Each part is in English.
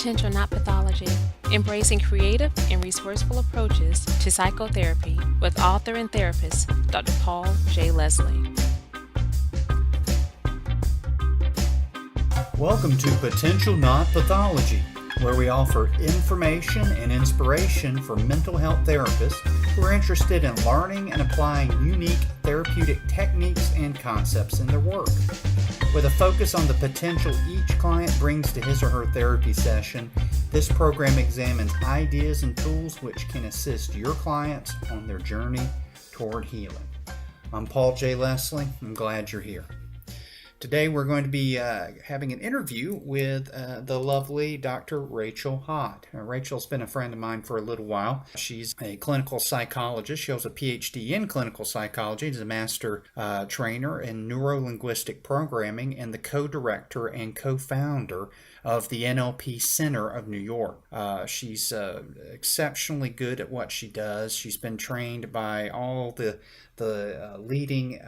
Potential Not Pathology, embracing creative and resourceful approaches to psychotherapy with author and therapist Dr. Paul J. Leslie. Welcome to Potential Not Pathology, where we offer information and inspiration for mental health therapists who are interested in learning and applying unique therapeutic techniques and concepts in their work. With a focus on the potential each client brings to his or her therapy session, this program examines ideas and tools which can assist your clients on their journey toward healing. I'm Paul J. Leslie. I'm glad you're here. Today we're going to be having an interview with the lovely Dr. Rachel Hott. Rachel's been a friend of mine for a little while. She's a clinical psychologist. She holds a PhD in clinical psychology. She's a master trainer in neuro-linguistic programming and the co-director and co-founder of the NLP Center of New York. She's exceptionally good at what she does. She's been trained by all the leading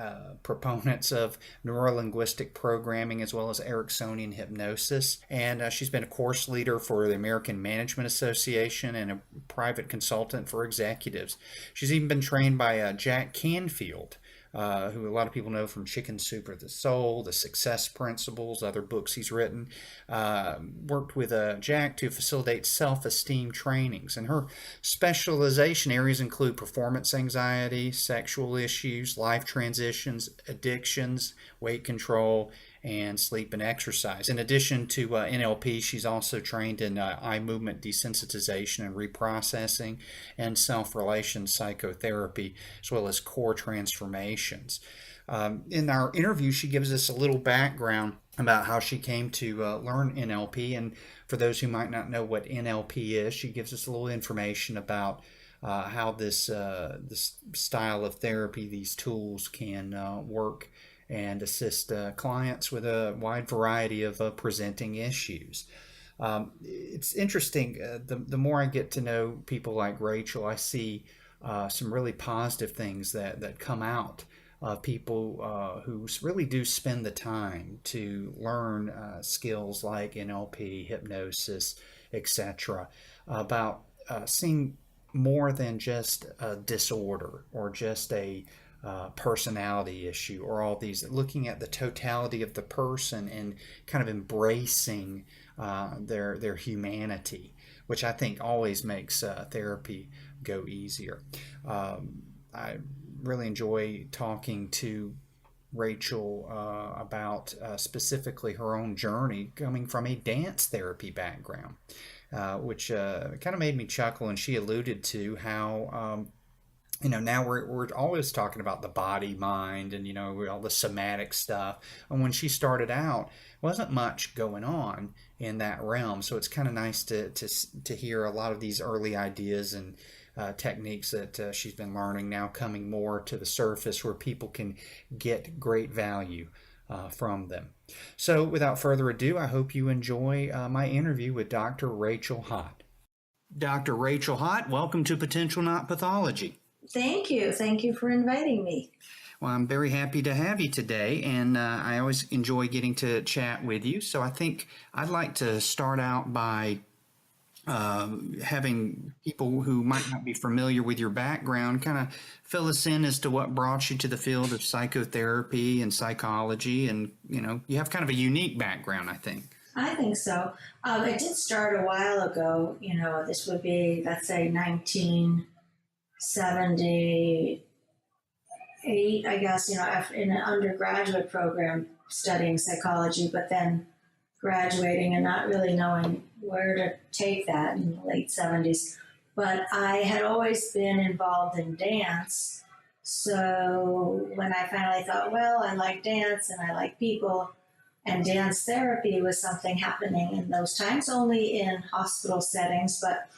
proponents of neuro-linguistic programming as well as Ericksonian hypnosis. And she's been a course leader for the American Management Association and a private consultant for executives. She's even been trained by Jack Canfield, who a lot of people know from Chicken Soup for the Soul, The Success Principles, other books he's written. Worked with Jack to facilitate self-esteem trainings. And her specialization areas include performance anxiety, sexual issues, life transitions, addictions, weight control, and sleep and exercise. In addition to NLP, she's also trained in eye movement desensitization and reprocessing and self-relation psychotherapy, as well as core transformations. In our interview, she gives us a little background about how she came to learn NLP. And for those who might not know what NLP is, she gives us a little information about how this style of therapy, these tools can work and assist clients with a wide variety of presenting issues. It's interesting, the more I get to know people like Rachel, I see some really positive things that come out of people who really do spend the time to learn skills like NLP, hypnosis, etc., about seeing more than just a disorder or just a personality issue or all these, looking at the totality of the person and kind of embracing their humanity, which I think always makes therapy go easier. I really enjoy talking to Rachel about specifically her own journey coming from a dance therapy background, which kind of made me chuckle. And she alluded to how now we're always talking about the body, mind, and, all the somatic stuff. And when she started out, wasn't much going on in that realm. So it's kind of nice to hear a lot of these early ideas and techniques that she's been learning now coming more to the surface where people can get great value from them. So without further ado, I hope you enjoy my interview with Dr. Rachel Hott. Dr. Rachel Hott, welcome to Potential Not Pathology. Thank you. Thank you for inviting me. Well, I'm very happy to have you today, and I always enjoy getting to chat with you. So I think I'd like to start out by having people who might not be familiar with your background kind of fill us in as to what brought you to the field of psychotherapy and psychology. And, you have kind of a unique background, I think. I think so. It did start a while ago. This would be, let's say, 1978, I guess, in an undergraduate program studying psychology, but then graduating and not really knowing where to take that in the late 70s. But I had always been involved in dance. So when I finally thought, well, I like dance and I like people, and dance therapy was something happening in those times, only in hospital settings, but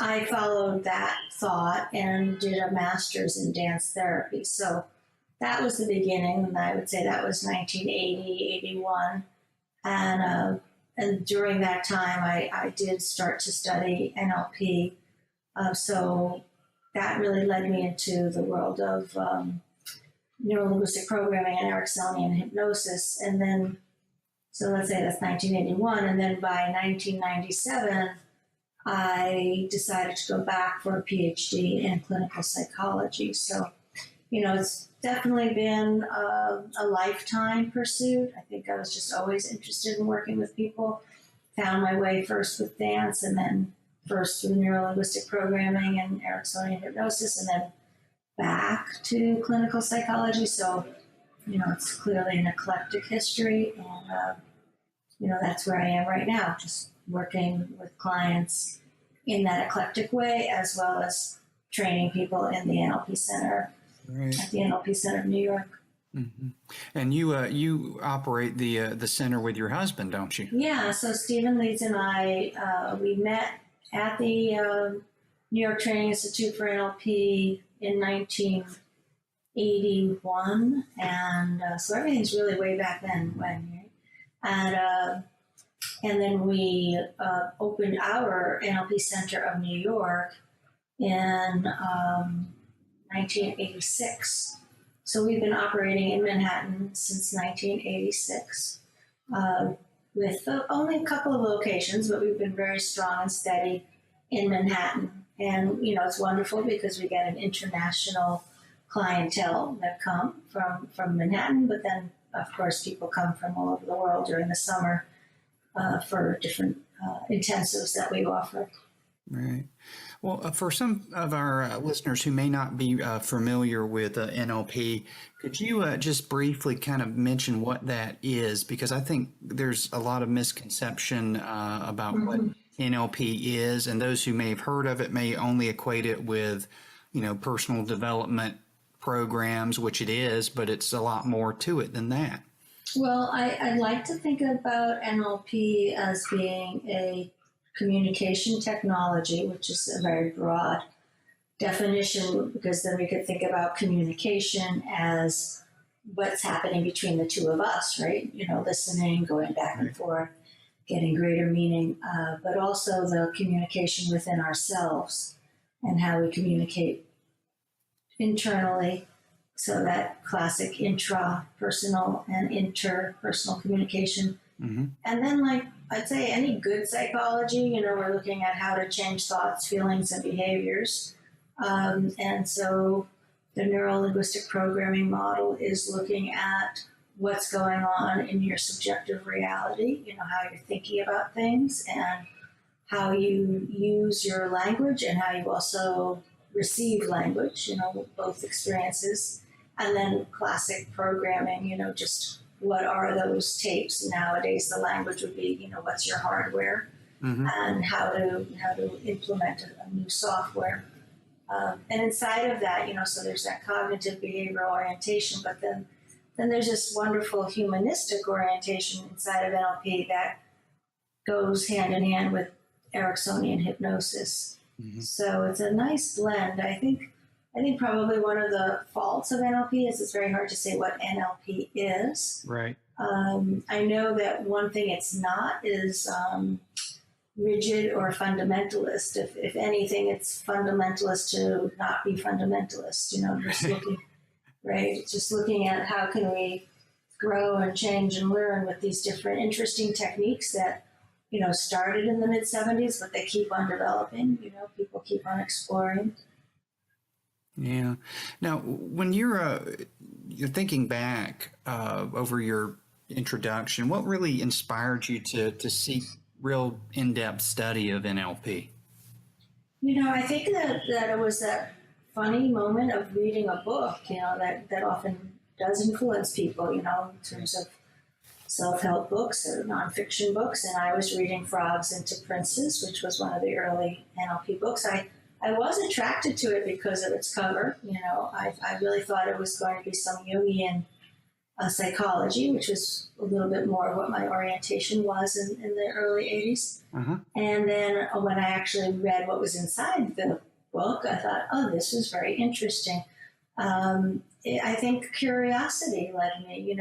I followed that thought and did a master's in dance therapy. So that was the beginning, and I would say that was 1980, 81. And during that time, I did start to study NLP. So that really led me into the world of neuro-linguistic programming and Ericksonian hypnosis. And then So let's say that's 1981. And then by 1997, I decided to go back for a PhD in clinical psychology. So, it's definitely been a lifetime pursuit. I think I was just always interested in working with people. Found my way first with dance, and then first through neuro-linguistic programming and Ericksonian hypnosis, and then back to clinical psychology. So, it's clearly an eclectic history, and that's where I am right now, just working with clients in that eclectic way, as well as training people in the NLP Center, Right. at the NLP Center of New York. Mm-hmm. And you operate the center with your husband, don't you? Yeah, so Stephen Leeds and I, we met at the New York Training Institute for NLP in 1981, and so everything's really way back then. And then we opened our NLP Center of New York in 1986. So we've been operating in Manhattan since 1986, with only a couple of locations, but we've been very strong and steady in Manhattan. And, it's wonderful because we get an international clientele that come from Manhattan, but then, of course, people come from all over the world during the summer for different intensives that we offer. Right. Well, for some of our listeners who may not be familiar with NLP, could you just briefly kind of mention what that is? Because I think there's a lot of misconception about what NLP is, and those who may have heard of it may only equate it with, personal development programs, which it is, but it's a lot more to it than that. Well, I'd like to think about NLP as being a communication technology, which is a very broad definition, because then we could think about communication as what's happening between the two of us, right? Listening, going back and forth, getting greater meaning, but also the communication within ourselves and how we communicate internally. So that classic intrapersonal and interpersonal communication. Mm-hmm. And then, I'd say any good psychology, we're looking at how to change thoughts, feelings, and behaviors. And so the neuro-linguistic programming model is looking at what's going on in your subjective reality, how you're thinking about things and how you use your language and how you also receive language, both experiences. And then classic programming, just what are those tapes? Nowadays, the language would be, what's your hardware, and how to implement a new software. And inside of that, so there's that cognitive behavioral orientation, but then there's this wonderful humanistic orientation inside of NLP that goes hand in hand with Ericksonian hypnosis. Mm-hmm. So it's a nice blend. I think probably one of the faults of NLP is it's very hard to say what NLP is. Right. I know that one thing it's not is rigid or fundamentalist. If anything, it's fundamentalist to not be fundamentalist. Just looking, right? Just looking at how can we grow and change and learn with these different interesting techniques that started in the mid 70s, but they keep on developing. People keep on exploring. Yeah. Now, when you're thinking back over your introduction, what really inspired you to seek real in-depth study of NLP? I think that it was that funny moment of reading a book, that often does influence people, in terms of self-help books or nonfiction books. And I was reading Frogs into Princes, which was one of the early NLP books. I was attracted to it because of its cover. I really thought it was going to be some Jungian psychology, which was a little bit more of what my orientation was in the early 80s. Uh-huh. And then when I actually read what was inside the book, I thought, oh, this was very interesting. I think curiosity led me, you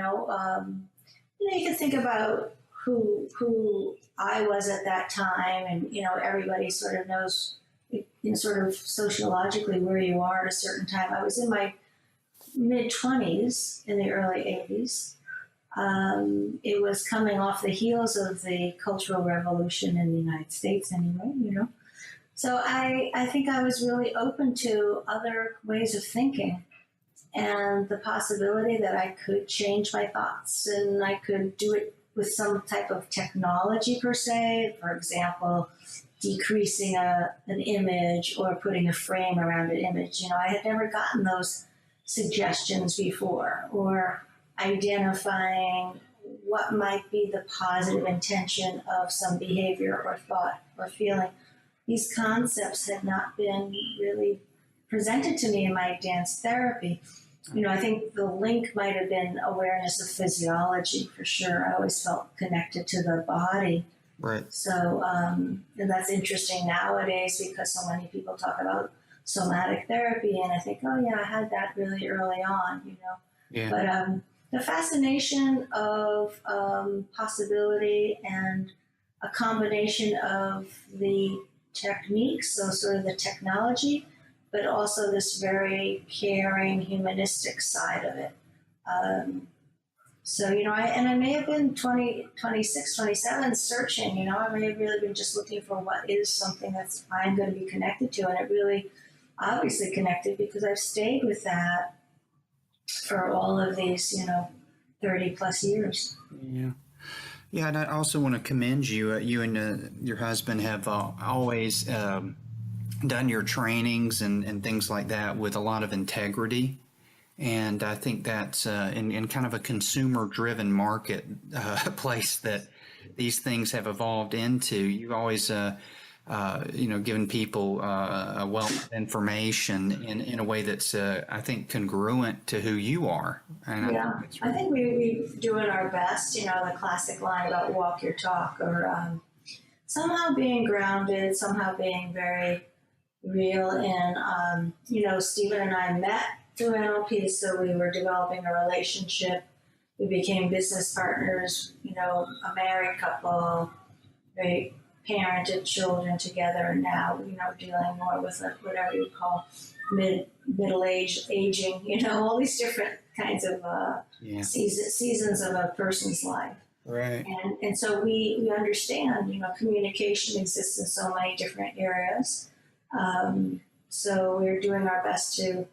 can think about who I was at that time, and, everybody sort of knows, sort of sociologically where you are at a certain time. I was in my mid-20s in the early 80s. It was coming off the heels of the Cultural Revolution in the United States, anyway, So I think I was really open to other ways of thinking and the possibility that I could change my thoughts and I could do it with some type of technology per se. For example, decreasing an image or putting a frame around an image. I had never gotten those suggestions before, or identifying what might be the positive intention of some behavior or thought or feeling. These concepts had not been really presented to me in my dance therapy. I think the link might have been awareness of physiology for sure. I always felt connected to the body. Right. So, and that's interesting nowadays because so many people talk about somatic therapy, and I think, oh yeah, I had that really early on, Yeah. But the fascination of possibility and a combination of the techniques, so sort of the technology, but also this very caring, humanistic side of it. So, I may have been 20, 26, 27 searching, I may have really been just looking for what is something that's I'm going to be connected to. And it really obviously connected because I've stayed with that for all of these, 30 plus years. Yeah. Yeah, and I also want to commend you. You and your husband have always done your trainings and things like that with a lot of integrity. And I think that's in kind of a consumer-driven market place that these things have evolved into. You've always, given people a wealth of information in a way that's, I think, congruent to who you are. And yeah, I think we're doing our best. The classic line about walk your talk, or somehow being grounded, somehow being very real. And Stephen and I met through NLP, so we were developing a relationship. We became business partners, a married couple, they parented children together, and now, dealing more with whatever you call aging, all these different kinds of seasons of a person's life. Right. And so we understand, communication exists in so many different areas. So we're doing our best to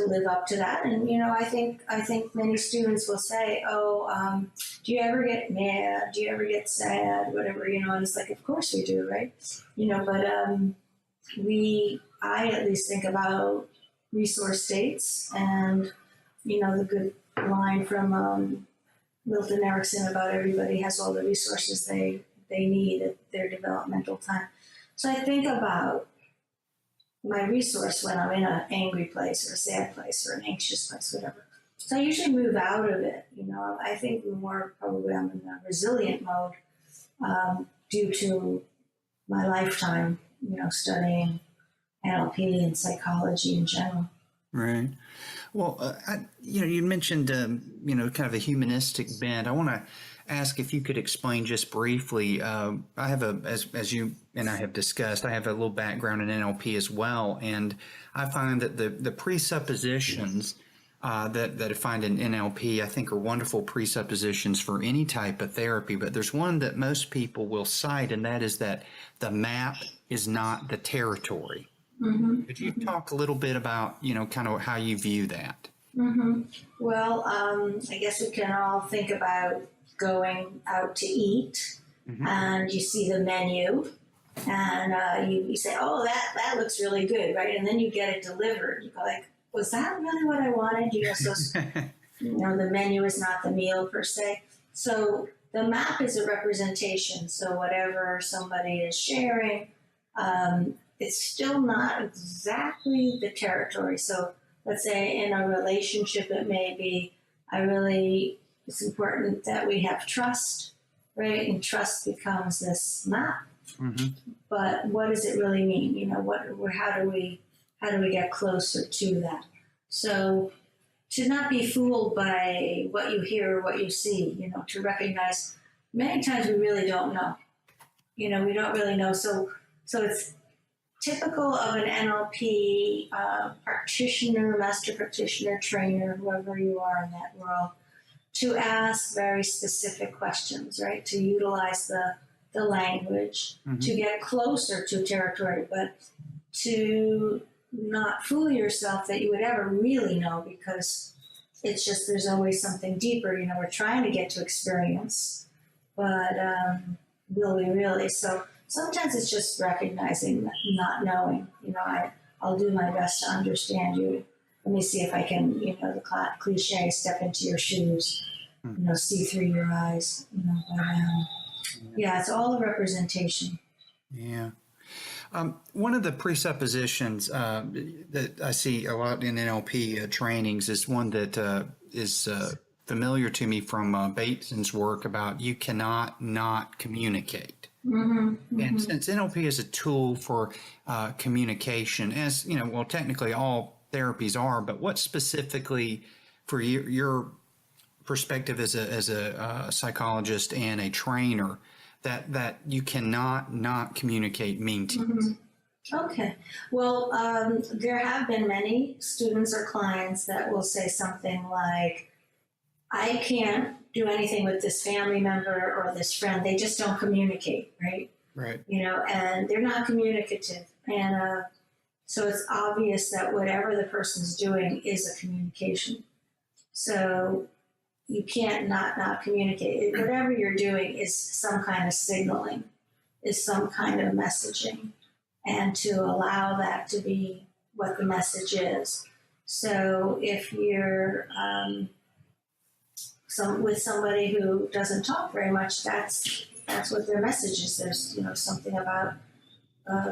live up to that. And, I think many students will say, oh, do you ever get mad? Do you ever get sad? Whatever, and it's like, of course we do, right? But I at least think about resource states and, the good line from Milton Erickson about everybody has all the resources they need at their developmental time. So I think about my resource when I'm in an angry place or a sad place or an anxious place, whatever. So I usually move out of it. I think more probably I'm in a resilient mode due to my lifetime, studying NLP and psychology in general. Right. Well, you mentioned, kind of a humanistic bent. I want to ask if you could explain just briefly. I have as you and I have discussed, I have a little background in NLP as well, and I find that the presuppositions that I find in NLP, I think, are wonderful presuppositions for any type of therapy. But there's one that most people will cite, and that is that the map is not the territory. Mm-hmm. Could you talk a little bit about, kind of how you view that? Mm-hmm. Well, I guess we can all think about going out to eat, and you see the menu, and you say, oh, that looks really good, right? And then you get it delivered. You go like, was that really what I wanted? So the menu is not the meal per se. So the map is a representation. So whatever somebody is sharing, it's still not exactly the territory. So let's say in a relationship, it may be, it's important that we have trust, right? And trust becomes this map. Mm-hmm. But what does it really mean? How do we get closer to that? So to not be fooled by what you hear or what you see, to recognize many times we really don't know. We don't really know. So it's typical of an practitioner, master practitioner, trainer, whoever you are in that world, to ask very specific questions, right? To utilize the language, to get closer to territory, but to not fool yourself that you would ever really know, because it's just there's always something deeper. We're trying to get to experience, but will we really? So sometimes it's just recognizing not knowing. I'll do my best to understand you. Let me see if I can, the cliche, step into your shoes, see through your eyes, but yeah, it's all a representation. Yeah. One of the presuppositions that I see a lot in NLP trainings is one that is familiar to me from Bateson's work about you cannot not communicate. And since NLP is a tool for communication, as well, technically all therapies are, but what specifically, for your perspective as a psychologist and a trainer, that you cannot not communicate mean to you? Okay. Well, there have been many students or clients that will say something like, I can't do anything with this family member or this friend. They just don't communicate, right? Right. And they're not communicative. And so it's obvious that whatever the person's doing is a communication. So you can't not communicate. Whatever you're doing is some kind of signaling, is some kind of messaging, and to allow that to be what the message is. So if you're with somebody who doesn't talk very much, that's what their message is. There's something about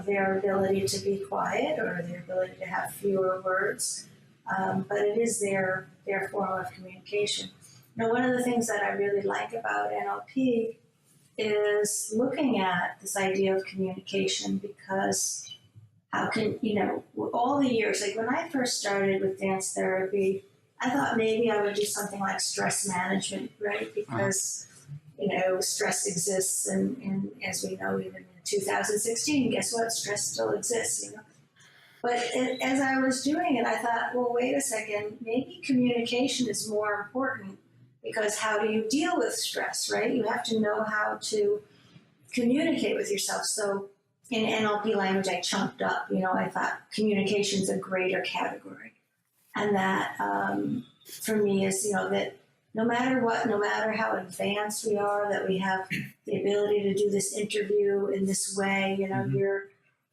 their ability to be quiet or their ability to have fewer words, but it is their form of communication. One of the things that I really like about NLP is looking at this idea of communication, because how can, all the years, like when I first started with dance therapy, I thought maybe I would do something like stress management, right? Because, stress exists, and as we know, even in 2016, guess what? Stress still exists, But as I was doing it, I thought, well, wait a second, maybe communication is more important, because how do you deal with stress, right? You have to know how to communicate with yourself. So in NLP language, I chunked up, I thought communication is a greater category. And that for me is, that no matter what, no matter how advanced we are, that we have the ability to do this interview in this way.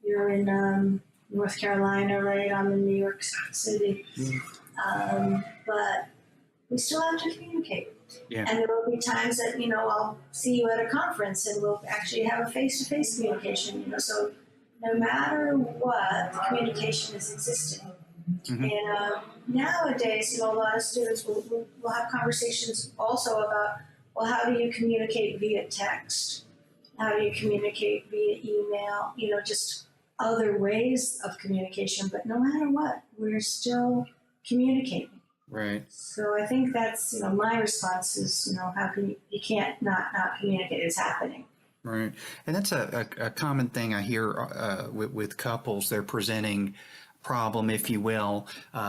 You're in North Carolina, right? I'm in New York City. But we still have to communicate. Yeah. And there will be times that, I'll see you at a conference and we'll actually have a face-to-face communication, So no matter what, the communication is existing. And nowadays, a lot of students will have conversations also about, well, how do you communicate via text? How do you communicate via email? just other ways of communication. But no matter what, we're still communicating. Right. So I think that's, my response is, how can you can't not communicate. It's happening. Right. And that's a common thing I hear with couples. They're presenting problem, if you will.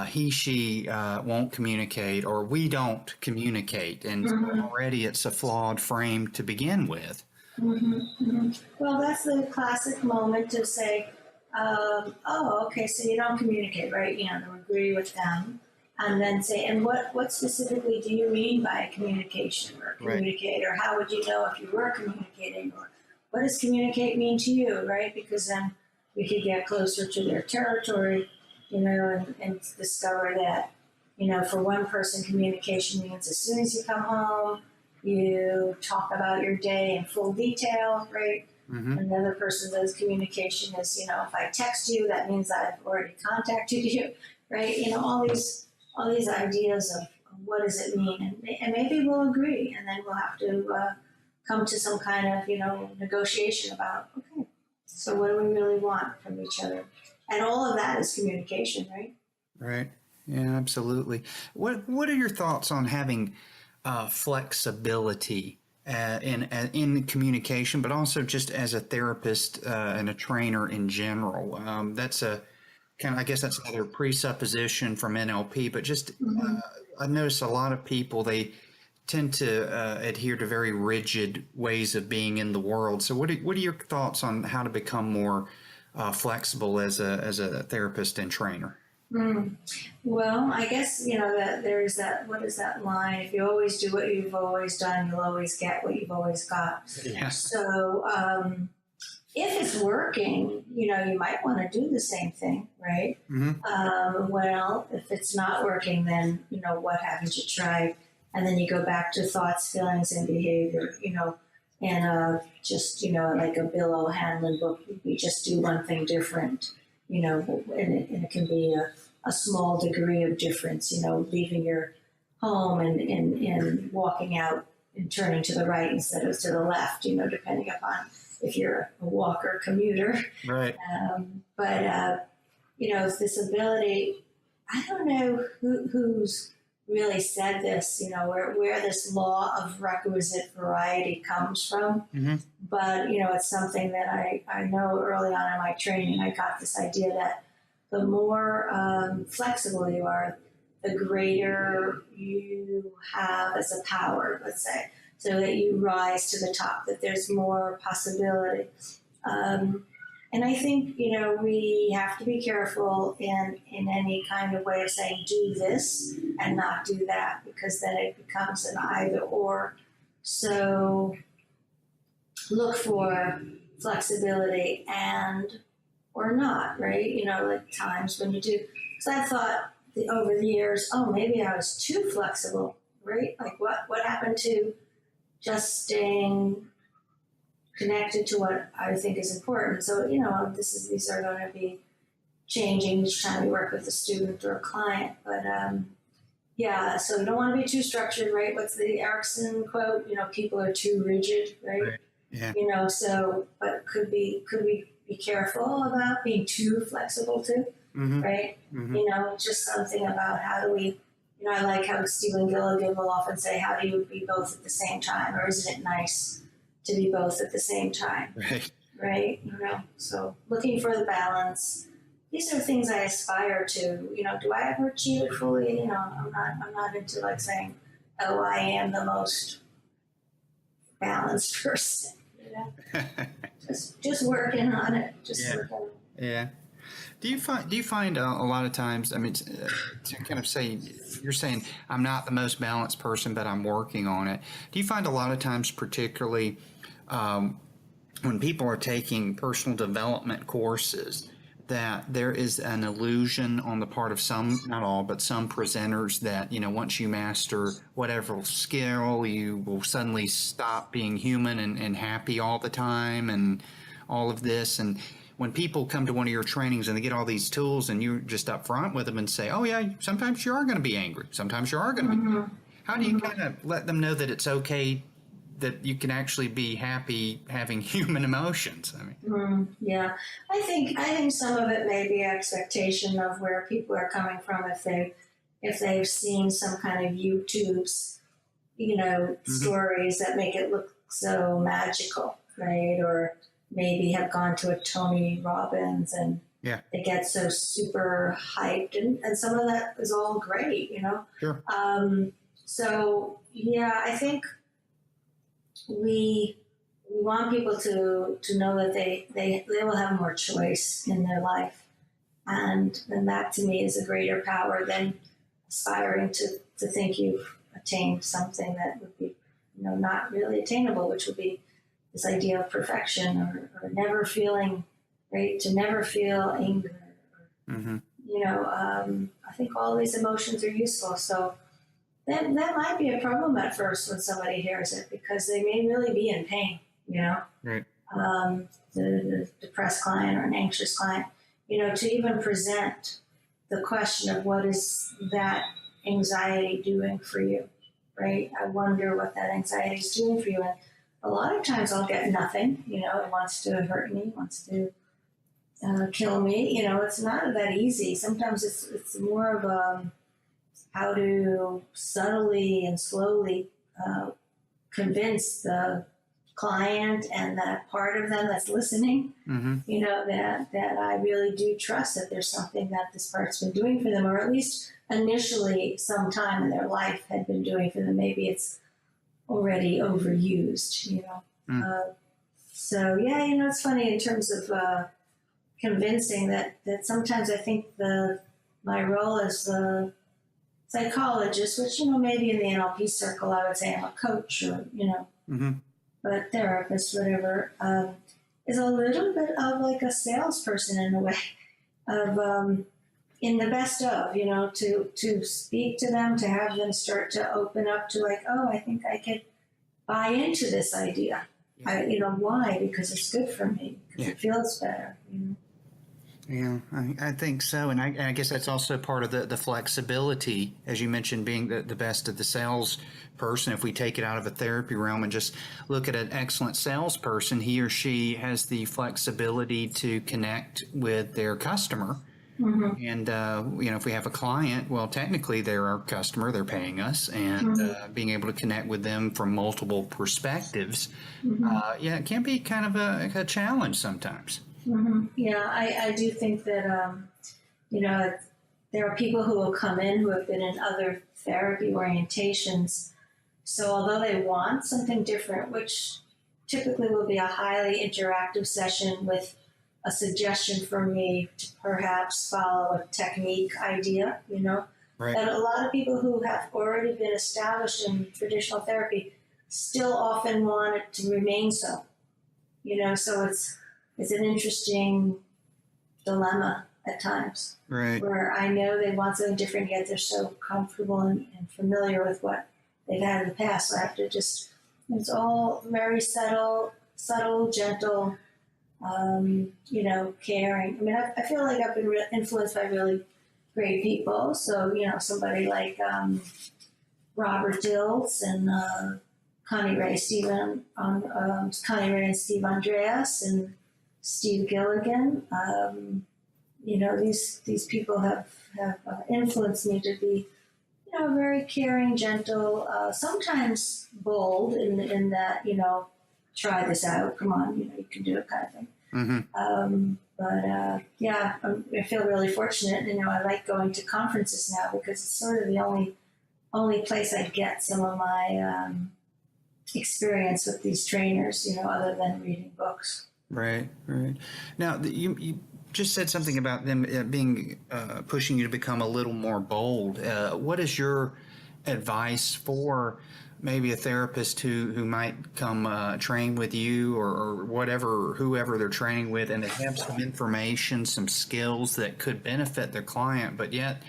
He, she won't communicate, or we don't communicate. And already it's a flawed frame to begin with. Well, that's the classic moment to say, oh, okay, so you don't communicate, right? To agree with them. And then say, and what specifically do you mean by communication or communicate? Right. Or how would you know if you were communicating? Or what does communicate mean to you, right? Because then we could get closer to their territory, and discover that, for one person, communication means as soon as you come home, you talk about your day in full detail, right? Another person says communication is, if I text you, that means I've already contacted you, right? All these ideas of what does it mean, and maybe we'll agree, and then we'll have to come to some kind of negotiation about, okay, so what do we really want from each other, and all of that is communication, right? Right. Yeah, absolutely. What are your thoughts on having flexibility in communication, but also just as a therapist and a trainer in general? That's a I guess that's another presupposition from NLP, but just I've noticed a lot of people, they tend to adhere to very rigid ways of being in the world. So what are your thoughts on how to become more flexible as a therapist and trainer? Well, I guess, that there's that, what is that line? If you always do what you've always done, you'll always get what you've always got. Yeah. So, if it's working, you might want to do the same thing, right? Well, if it's not working, then, what haven't you tried? And then you go back to thoughts, feelings, and behavior, and just, like a Bill O'Hanlon book, we just do one thing different, and it can be a small degree of difference, leaving your home and walking out and turning to the right instead of to the left, depending upon if you're a walker commuter. Right. But this ability, I don't know who's really said this, where this law of requisite variety comes from. But, it's something that I know early on in my training, I got this idea that the more flexible you are, the greater you have as a power, let's say, so that you rise to the top, that there's more possibility. And I think, we have to be careful in any kind of way of saying, do this and not do that, because then it becomes an either or. So look for flexibility and or not, right? Like times when you do. Because I thought over the years, oh, maybe I was too flexible, right? Like what happened to just staying connected to what I think is important. So, these are going to be changing each time we work with a student or a client. But so you don't want to be too structured, right? What's the Erickson quote? People are too rigid, right? Yeah. But could we be careful about being too flexible too, right? Just something about how do we, I like how Stephen Gilligan will often say, how do you be both at the same time? Or isn't it nice to be both at the same time? Right? So looking for the balance. These are things I aspire to. Do I ever achieve it fully? I'm not into like saying, oh, I am the most balanced person. Just working on it. Working on it. Yeah. Do you find a lot of times, to kind of say, you're saying I'm not the most balanced person, but I'm working on it. Do you find a lot of times, particularly when people are taking personal development courses, that there is an illusion on the part of some, not all, but some presenters that, once you master whatever skill, you will suddenly stop being human and happy all the time and all of this. And when people come to one of your trainings and they get all these tools and you're just up front with them and say, oh yeah, sometimes you are going to be angry. Sometimes you are going to be. How do you kind of let them know that it's okay, that you can actually be happy having human emotions? Yeah, I think some of it may be expectation of where people are coming from if they've seen some kind of YouTube's, stories that make it look so magical, right? Or maybe have gone to a Tony Robbins and they get so super hyped, and some of that is all great, Sure. So yeah, I think we want people to know that they will have more choice in their life, and then that to me is a greater power than aspiring to think you've attained something that would be not really attainable, which would be this idea of perfection or never feeling, right, to never feel anger. I think all these emotions are useful. So that might be a problem at first when somebody hears it, because they may really be in pain, Right. The depressed client or an anxious client, to even present the question of what is that anxiety doing for you, right? I wonder what that anxiety is doing for you. And a lot of times I'll get nothing, it wants to hurt me, wants to kill me. It's not that easy. Sometimes it's more of how to subtly and slowly convince the client and that part of them that's listening, that I really do trust that there's something that this part's been doing for them, or at least initially sometime in their life had been doing for them. Maybe it's already overused, So yeah, it's funny in terms of convincing that sometimes I think my role as a psychologist, which maybe in the NLP circle I would say I'm a coach or but therapist, whatever, is a little bit of like a salesperson in a way of in the best of to speak to them, to have them start to open up to like, oh, I think I could buy into this idea. Why? Because it's good for me. Because it feels better. Yeah, I think so. And I guess that's also part of the flexibility, as you mentioned, being the best of the salesperson. If we take it out of a therapy realm and just look at an excellent salesperson, he or she has the flexibility to connect with their customer. Mm-hmm. And, if we have a client, well, technically they're our customer, they're paying us, and being able to connect with them from multiple perspectives, it can be kind of a challenge sometimes. Mm-hmm. Yeah, I do think that, there are people who will come in who have been in other therapy orientations. So although they want something different, which typically will be a highly interactive session with a suggestion for me to perhaps follow a technique idea, Right. And a lot of people who have already been established in traditional therapy still often want it to remain so, so it's an interesting dilemma at times. Right. Where I know they want something different, yet they're so comfortable and familiar with what they've had in the past. So I have to it's all very subtle, gentle, caring. I mean, I feel like I've been influenced by really great people. So, somebody like Robert Dills and Connie Ray and Steve Andreas and Steve Gilligan. These people have influenced me to be, very caring, gentle, sometimes bold in that, try this out. Come on, you can do it, kind of thing. Mm-hmm. I feel really fortunate. I like going to conferences now because it's sort of the only place I get some of my experience with these trainers, other than reading books. Right. Now, you just said something about them being pushing you to become a little more bold. What is your advice for maybe a therapist who might come train with you or whoever they're training with, and they have some information, some skills that could benefit their client, but yet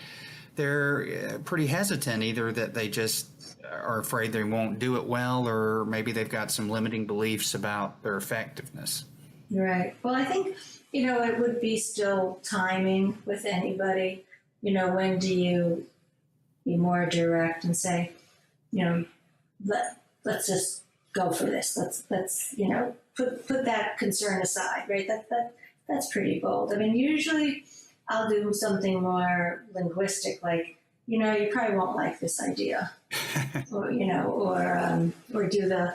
they're pretty hesitant, either that they just are afraid they won't do it well, or maybe they've got some limiting beliefs about their effectiveness? Right. Well, I think, it would be still timing with anybody. When do you be more direct and say, let's just go for this. Let's put that concern aside, right? That's pretty bold. I mean, usually I'll do something more linguistic, like, you probably won't like this idea, or do the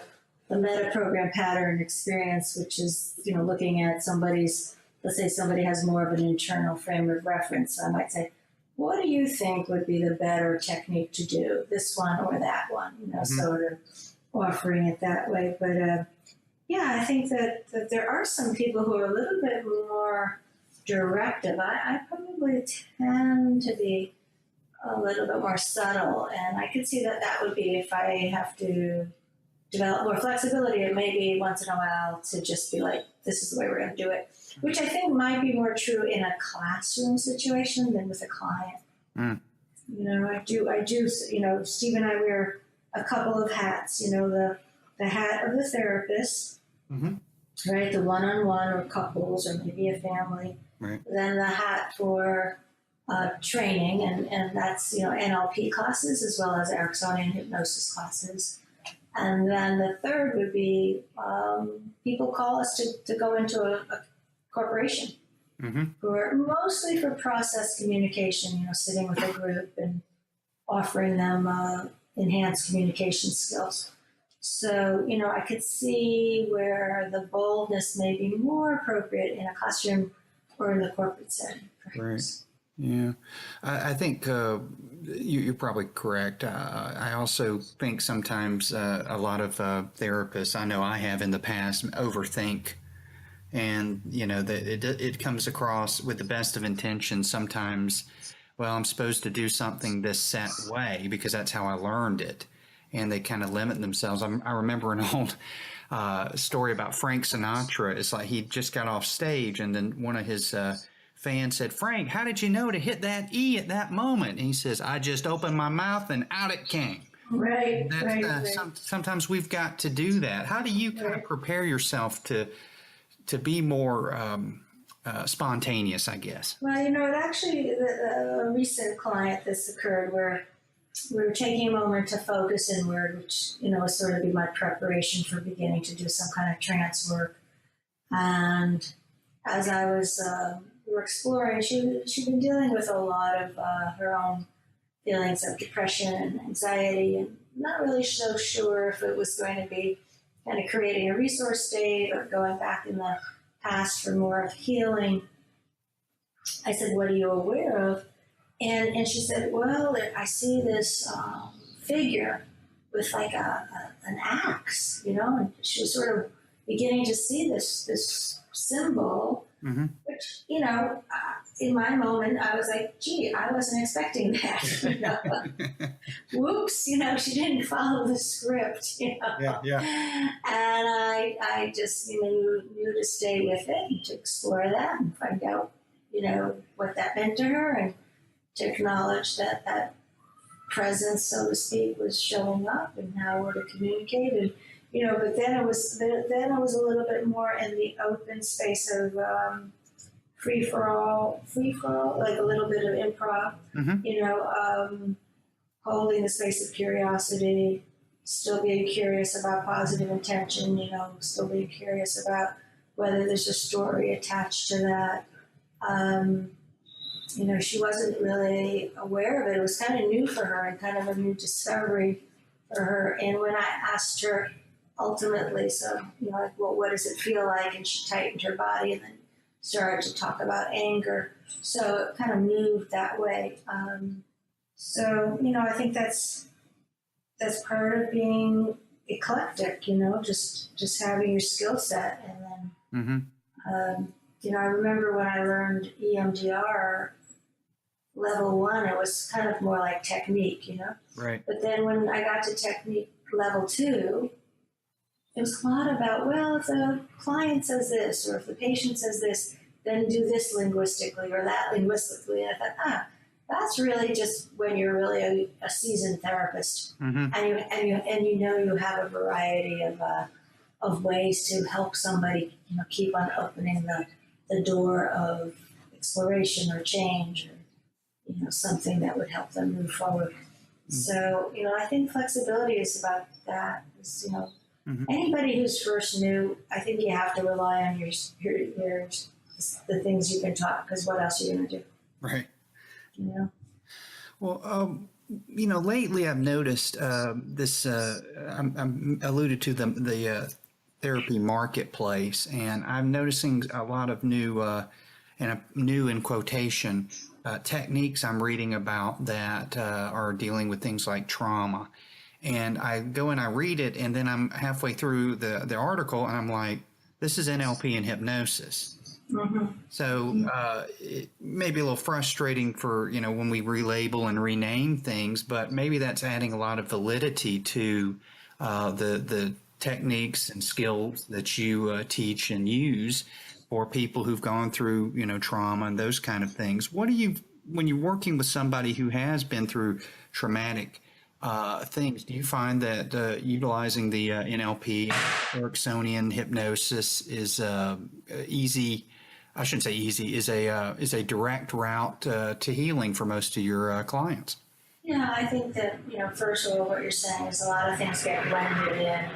meta program pattern experience, which is, looking at let's say somebody has more of an internal frame of reference. So I might say, what do you think would be the better technique to do, this one or that one? Sort of offering it that way. But I think that there are some people who are a little bit more directive. I probably tend to be a little bit more subtle, and I could see that would be if I have to develop more flexibility, and maybe once in a while to just be like, this is the way we're going to do it, which I think might be more true in a classroom situation than with a client. I do, Steve and I wear a couple of hats, the hat of the therapist, right? The one-on-one or couples or maybe a family. Right. Then the hat for training, and that's, NLP classes as well as Ericksonian hypnosis classes. And then the third would be people call us to go into a corporation, for mostly for process communication, sitting with a group and offering them enhanced communication skills. So, I could see where the boldness may be more appropriate in a classroom or in the corporate setting, perhaps. Right. Yeah, I think you're probably correct. I also think sometimes a lot of therapists, I know I have in the past, overthink, and that it comes across with the best of intentions. Sometimes, well, I'm supposed to do something this set way because that's how I learned it, and they kind of limit themselves. I remember an old story about Frank Sinatra. It's like he just got off stage, and then one of his fans said, "Frank, how did you know to hit that E at that moment?" And he says, "I just opened my mouth and out it came." Right, That's, sometimes we've got to do that. How do you kind of prepare yourself to be more spontaneous, I guess? Well, it actually, a recent client, this occurred where we were taking a moment to focus inward, which, was sort of be my preparation for beginning to do some kind of trance work. And as I was, we were exploring, she'd been dealing with a lot of her own feelings of depression and anxiety, and not really so sure if it was going to be kind of creating a resource state or going back in the past for more of healing. I said, "What are you aware of?" And she said, "Well, I see this figure with like an axe, and she was sort of beginning to see this symbol, which, in my moment, I was like, gee, I wasn't expecting that. Whoops, she didn't follow the script, Yeah. And I just, knew to stay with it and to explore that and find out, what that meant to her, and to acknowledge that presence, so to speak, was showing up, and how we're to communicate. And, but then it was a little bit more in the open space of free for all, like a little bit of improv. Holding the space of curiosity, still being curious about positive intention. Still being curious about whether there's a story attached to that. She wasn't really aware of it. It was kind of new for her and kind of a new discovery for her. And when I asked her ultimately, well, what does it feel like? And she tightened her body and then started to talk about anger. So it kind of moved that way. I think that's part of being eclectic, just having your skill set. And then, I remember when I learned EMDR level 1, it was kind of more like technique, Right. But then when I got to technique level 2, it was a lot about, well, if the client says this, or if the patient says this, then do this linguistically or that linguistically. And I thought, that's really just when you're really a seasoned therapist, and you have a variety of ways to help somebody, keep on opening the door of exploration or change, or something that would help them move forward. So I think flexibility is about that. Is, anybody who's first new, I think you have to rely on the things you've been taught, because what else are you going to do? Right. Well, lately I've noticed this. I'm alluded to the therapy marketplace, and I'm noticing a lot of new in quotation techniques I'm reading about that are dealing with things like trauma. And I go and I read it, and then I'm halfway through the article, and I'm like, this is NLP and hypnosis. So it may be a little frustrating for, when we relabel and rename things, but maybe that's adding a lot of validity to the techniques and skills that you teach and use for people who've gone through, trauma and those kind of things. What do you, when you're working with somebody who has been through traumatic things, do you find that utilizing the NLP, Ericksonian hypnosis is easy? I shouldn't say easy, is a direct route to healing for most of your clients? Yeah, I think that, first of all, what you're saying is a lot of things get blended in.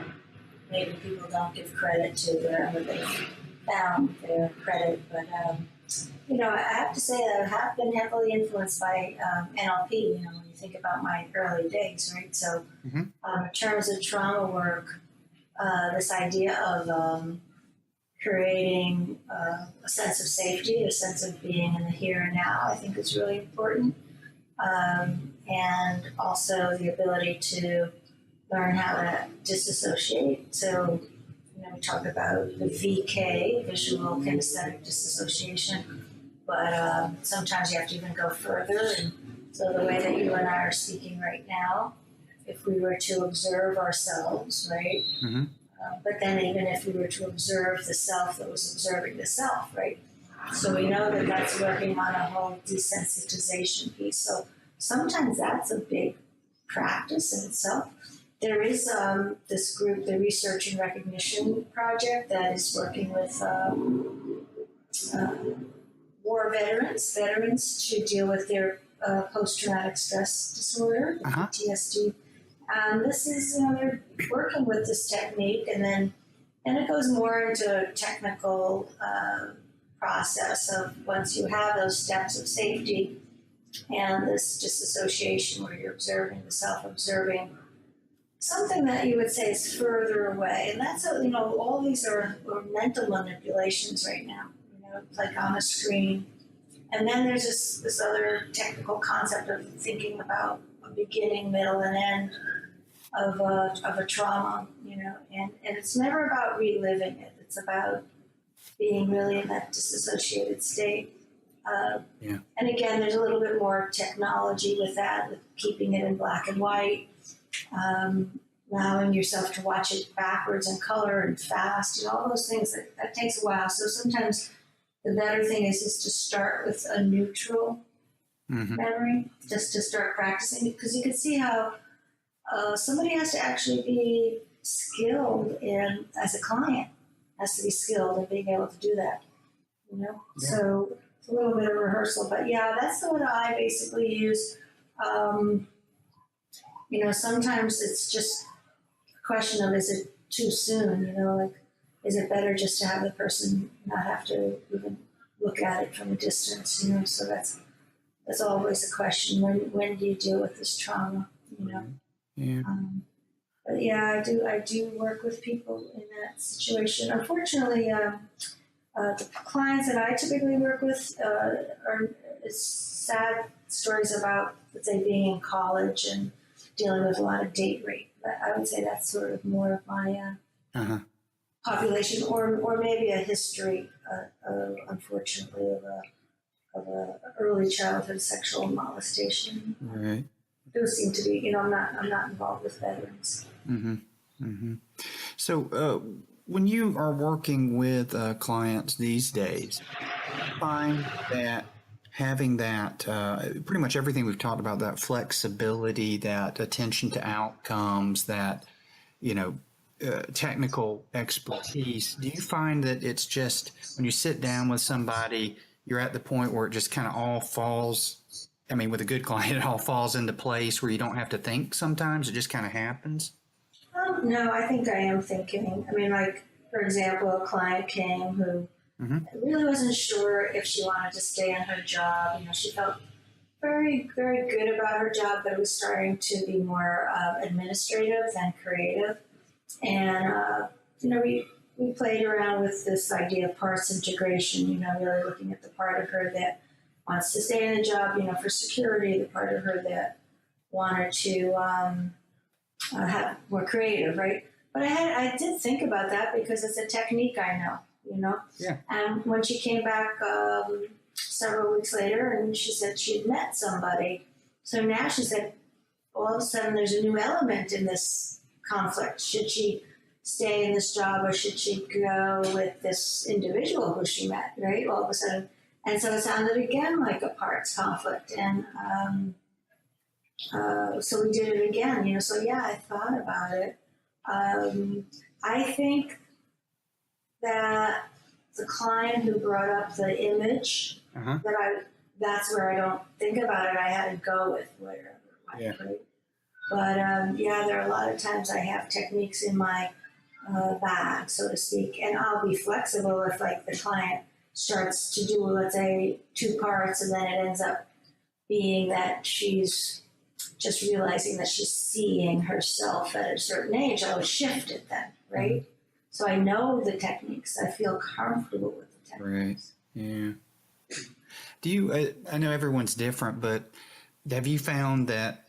Maybe people don't give credit to wherever they've found their credit. But, I have to say that I have been heavily influenced by NLP, when you think about my early days, right? So in terms of trauma work, this idea of creating a sense of safety, a sense of being in the here and now, I think is really important. And also the ability to learn how to disassociate. So, we talk about the VK, visual kinesthetic disassociation, but sometimes you have to even go further. And so the way that you and I are speaking right now, if we were to observe ourselves, right? Mm-hmm. But then even if we were to observe the self that was observing the self, right? So we know that that's working on a whole desensitization piece. So sometimes that's a big practice in itself. There is this group, the Research and Recognition Project, that is working with war veterans to deal with their post-traumatic stress disorder, PTSD. This is, they're working with this technique, and then it goes more into a technical process of once you have those steps of safety and this disassociation where you're observing the self-observing, something that you would say is further away. And that's, all these are mental manipulations right now, like on a screen. And then there's this other technical concept of thinking about a beginning, middle, and end of a trauma, and it's never about reliving it. It's about being really in that disassociated state. And again, there's a little bit more technology with that, with keeping it in black and white, allowing yourself to watch it backwards in color and fast, all those things. That takes a while. So sometimes the better thing is to start with a neutral memory, just to start practicing, because you can see how somebody has to actually be skilled in, as a client, has to be skilled in being able to do that, Yeah. So it's a little bit of rehearsal, but yeah, that's what I basically use. Sometimes it's just a question of, is it too soon? Is it better just to have the person not have to even look at it from a distance? So that's always a question. When do you deal with this trauma? Yeah. But yeah, I do work with people in that situation. Unfortunately, the clients that I typically work with are sad stories about, let's say, being in college and dealing with a lot of date rape. But I would say that's sort of more of my population, or maybe a history, unfortunately, of a early childhood sexual molestation. Right. Those seem to be, I'm not involved with veterans. Mm-hmm. Mm-hmm. So when you are working with clients these days, you find that having that, pretty much everything we've talked about, that flexibility, that attention to outcomes, that, technical expertise, do you find that it's just when you sit down with somebody, you're at the point where it just kind of all falls, with a good client, it all falls into place where you don't have to think sometimes, it just kind of happens? No, I think I am thinking. For example, a client came who really wasn't sure if she wanted to stay in her job. She felt very, very good about her job, but it was starting to be more administrative than creative. And, we played around with this idea of parts integration, really looking at the part of her that wants to stay in the job, for security, the part of her that wanted to have more creative, right? But I did think about that because it's a technique I know, Yeah. And when she came back several weeks later, and she said she had met somebody. So now she said, all of a sudden there's a new element in this conflict. Should she stay in this job, or should she go with this individual who she met, right? All of a sudden. And so it sounded again like a parts conflict. And so we did it again, So yeah, I thought about it. I think that the client who brought up the image, that's where I don't think about it. I had to go with whatever. Yeah. Right? But there are a lot of times I have techniques in my bag, so to speak, and I'll be flexible if, the client starts to do, let's say, 2 parts, and then it ends up being that she's just realizing that she's seeing herself at a certain age. I would shift it then, right? So I know the techniques. I feel comfortable with the techniques. Right. Yeah. Do you? I know everyone's different, but have you found that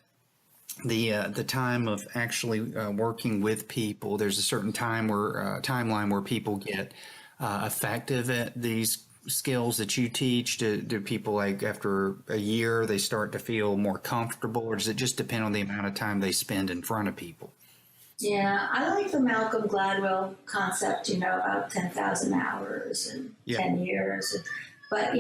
the time of actually working with people, there's a certain timeline where people get effective at these skills that you teach? Do people, like, after a year they start to feel more comfortable, or does it just depend on the amount of time they spend in front of people? Yeah, I like the Malcolm Gladwell concept, about 10,000 hours and 10 years. But,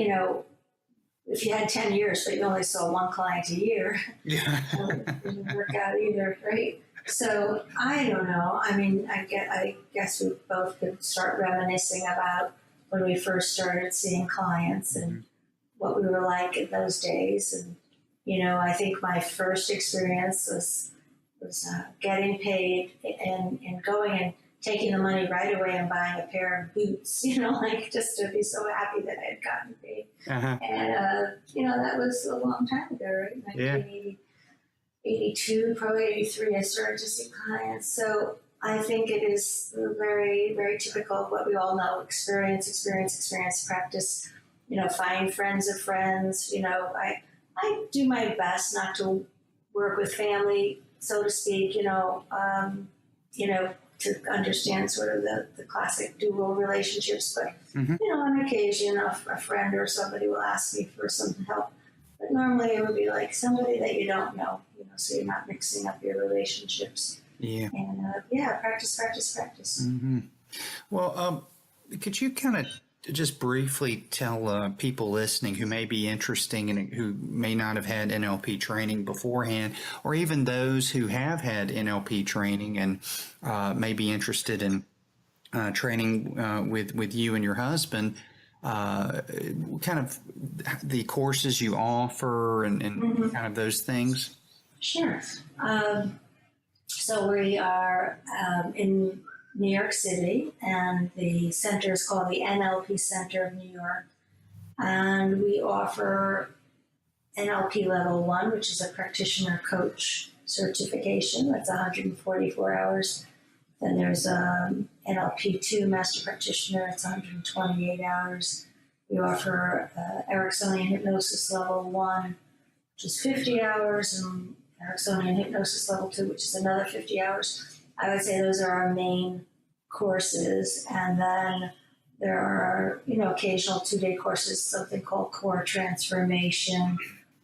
if you had 10 years, but you only saw one client a year, Yeah. it didn't work out either, right? So I don't know. I mean, I guess we both could start reminiscing about when we first started seeing clients and what we were like in those days. And, I think my first experience was getting paid and going and taking the money right away and buying a pair of boots, just to be so happy that I had gotten paid. Uh-huh. And, that was a long time ago, right? 1982, probably 83, I started to see clients. So I think it is very, very typical of what we all know: experience, practice, find friends of friends. I do my best not to work with family, so to speak, to understand sort of the classic dual relationships. But, on occasion, a friend or somebody will ask me for some help. But normally it would be like somebody that you don't know, so you're not mixing up your relationships. Yeah. And, practice. Mm-hmm. Well, could you kind of just briefly tell people listening who may be interested in it, who may not have had NLP training beforehand, or even those who have had NLP training and may be interested in training with you and your husband, kind of the courses you offer and kind of those things? Sure. So we are in New York City, and the center is called the NLP Center of New York. And we offer NLP Level 1, which is a practitioner coach certification. That's 144 hours. Then there's NLP 2, Master Practitioner. It's 128 hours. We offer Ericksonian Hypnosis Level 1, which is 50 hours, and Ericksonian Hypnosis Level 2, which is another 50 hours. I would say those are our main courses. And then there are, occasional 2-day courses, something called Core Transformation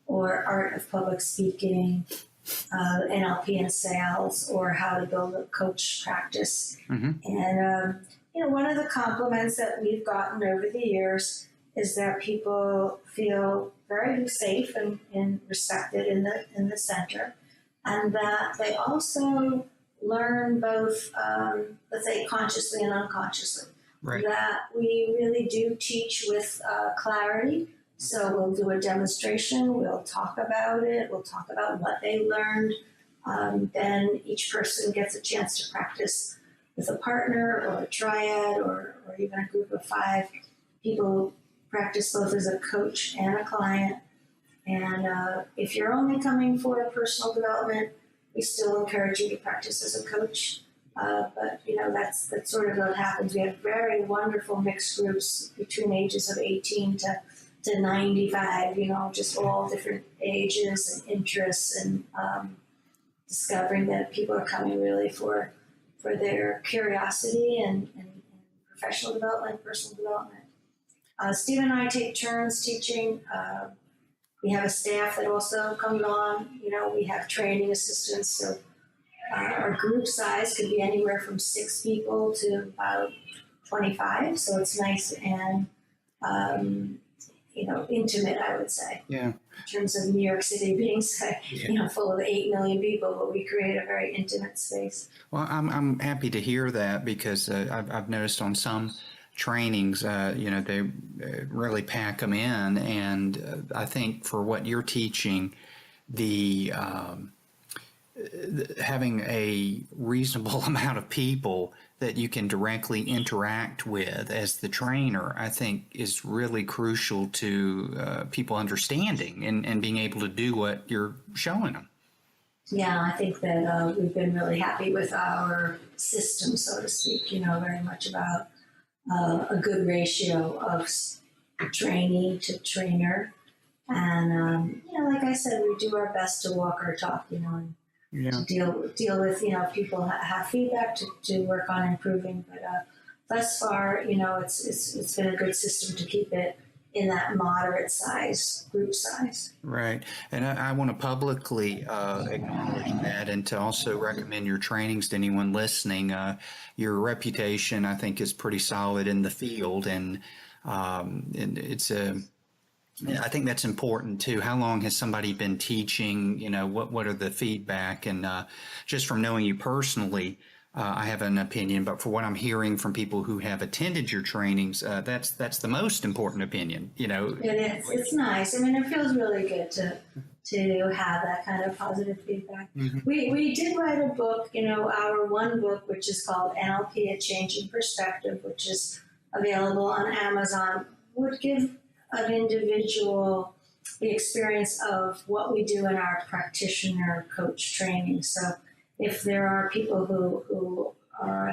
or Art of Public Speaking, NLP and Sales, or How to Build a Coach Practice. And, one of the compliments that we've gotten over the years is that people feel very safe and respected in the center, and that they also learn both, let's say, consciously and unconsciously. Right. That we really do teach with clarity. So we'll do a demonstration, we'll talk about it, we'll talk about what they learned. Then each person gets a chance to practice with a partner or a triad or even a group of 5 people. Practice both as a coach and a client. And if you're only coming for personal development, we still encourage you to practice as a coach. But, that's sort of what happens. We have very wonderful mixed groups between ages of 18 to 95, just all different ages and interests, and discovering that people are coming really for their curiosity and professional development, personal development. Steve and I take turns teaching. We have a staff that also comes on. We have training assistants. So our group size could be anywhere from 6 people to about 25. So it's nice and, intimate, I would say. Yeah. In terms of New York City being, full of 8 million people, but we create a very intimate space. Well, I'm happy to hear that, because I've noticed on some trainings, they really pack them in, and I think for what you're teaching, the having a reasonable amount of people that you can directly interact with as the trainer, I think is really crucial to people understanding and being able to do what you're showing them. Yeah, I think that we've been really happy with our system, so to speak, very much about a good ratio of trainee to trainer. And, like I said, we do our best to walk our talk, and to deal with, if people have feedback to work on improving. But thus far, it's been a good system to keep it in that moderate size, group size. Right. And I want to publicly acknowledge that and to also recommend your trainings to anyone listening. Your reputation, I think, is pretty solid in the field, and it's I think that's important too. How long has somebody been teaching? What are the feedback? And just from knowing you personally, I have an opinion, but for what I'm hearing from people who have attended your trainings, that's the most important opinion. It is. It's nice. I mean, it feels really good to have that kind of positive feedback. Mm-hmm. We did write a book, our one book, which is called NLP: A Changing Perspective, which is available on Amazon, would give an individual the experience of what we do in our practitioner coach training. So if there are people who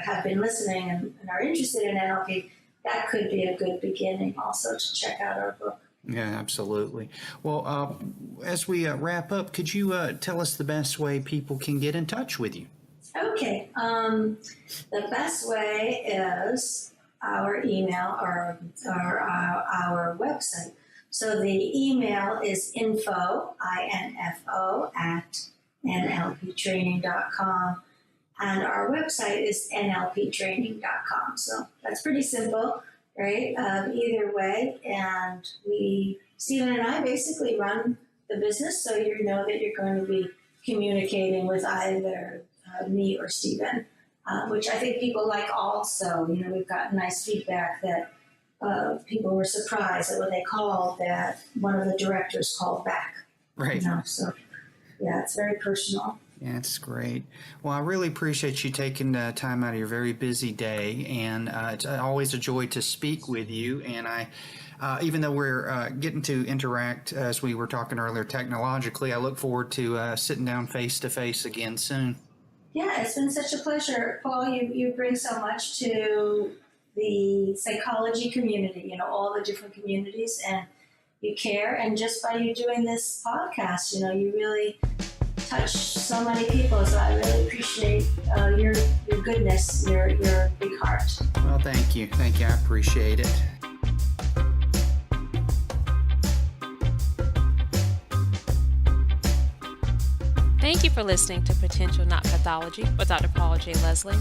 have been listening and are interested in NLP, that could be a good beginning also to check out our book. Yeah, absolutely. Well, as we wrap up, could you tell us the best way people can get in touch with you? Okay. The best way is our email or our website. So the email is info, I-N-F-O, at nlptraining.com, and our website is nlptraining.com. So that's pretty simple, right? Either way, and Stephen and I basically run the business, so you know that you're going to be communicating with either me or Stephen, which I think people like also. We've gotten nice feedback that people were surprised that when they called that one of the directors called back. Right. So yeah, it's very personal. Yeah, that's great. Well, I really appreciate you taking time out of your very busy day, and it's always a joy to speak with you. And even though we're getting to interact, as we were talking earlier, technologically, I look forward to sitting down face to face again soon. Yeah, it's been such a pleasure, Paul. You bring so much to the psychology community, all the different communities, and you care. And just by you doing this podcast, you really touch so many people. So I really appreciate your goodness, your big heart. Well, thank you. I appreciate it. Thank you for listening to Potential Not Pathology with Dr. Paul J. Leslie.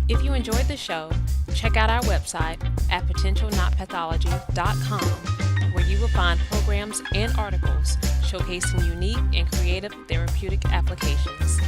If you enjoyed the show, check out our website at potentialnotpathology.com, where you will find programs and articles showcasing unique and creative therapeutic applications.